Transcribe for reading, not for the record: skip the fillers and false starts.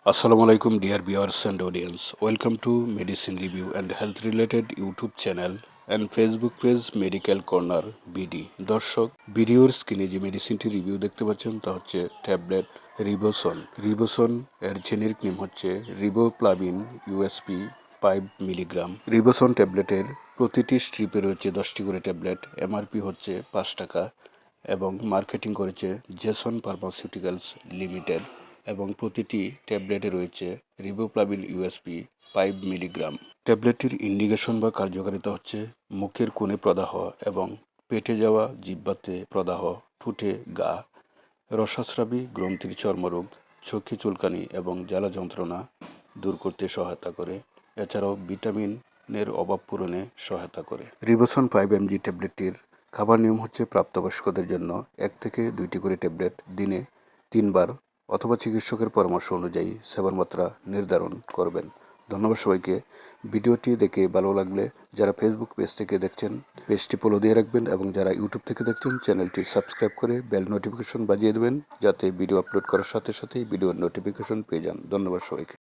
Assalamu alaikum, dear viewers and audience. Welcome to Medicine Review and Health Related YouTube channel and Facebook page Medical Corner BD. দর্শক ভিডিওর স্ক্রিনে যে মেডিসিনটি review দেখতে পাচ্ছেন তা হচ্ছে ট্যাবলেট রিবোসন এর জেনেরিক নেম হচ্ছে রিবোপ্লাভিন ইউএসপি 5 মিলিগ্রাম। রিবোসন ট্যাবলেটের প্রতিটি স্ট্রিপে রয়েছে 10টি করে ট্যাবলেট। এমআরপি হচ্ছে 5 টাকা এবং মার্কেটিং করেছে জেসন ফার্মাসিউটিক্যালস লিমিটেড এবং প্রতিটি ট্যাবলেটে রয়েছে রিবোপ্লাভিন ইউএসপি 5 মিলিগ্রাম। ট্যাবলেটটির ইন্ডিকেশন বা কার্যকারিতা হচ্ছে মুখের কোণে প্রদাহ এবং পেটে যাওয়া, জিহ্বাতে প্রদাহ, ঠোঁটে ঘা, রসাস্রাবী গ্রন্থির চর্মরোগ, চোখে চুলকানি এবং জ্বালা যন্ত্রণা দূর করতে সহায়তা করে। এছাড়াও ভিটামিনের অভাব পূরণে সহায়তা করে। রিবোসন 5 mg ট্যাবলেটটির খাবার নিয়ম হচ্ছে প্রাপ্তবয়স্কদের জন্য 1 থেকে 2টি করে ট্যাবলেট দিনে 3 বার অথবা চিকিৎসকের পরামর্শ অনুযায়ী সেবন মাত্রা নির্ধারণ করবেন। ধন্যবাদ সবাইকে। ভিডিওটি দেখে ভালো লাগলে যারা ফেসবুক পেজ থেকে দেখছেন পেজটি ফলো দিয়ে রাখবেন এবং যারা ইউটিউব থেকে দেখছেন চ্যানেলটি সাবস্ক্রাইব করে বেল নোটিফিকেশন বাজিয়ে দেবেন যাতে ভিডিও আপলোড করার সাথে সাথেই ভিডিওর নোটিফিকেশন পেয়ে যান। ধন্যবাদ সবাইকে।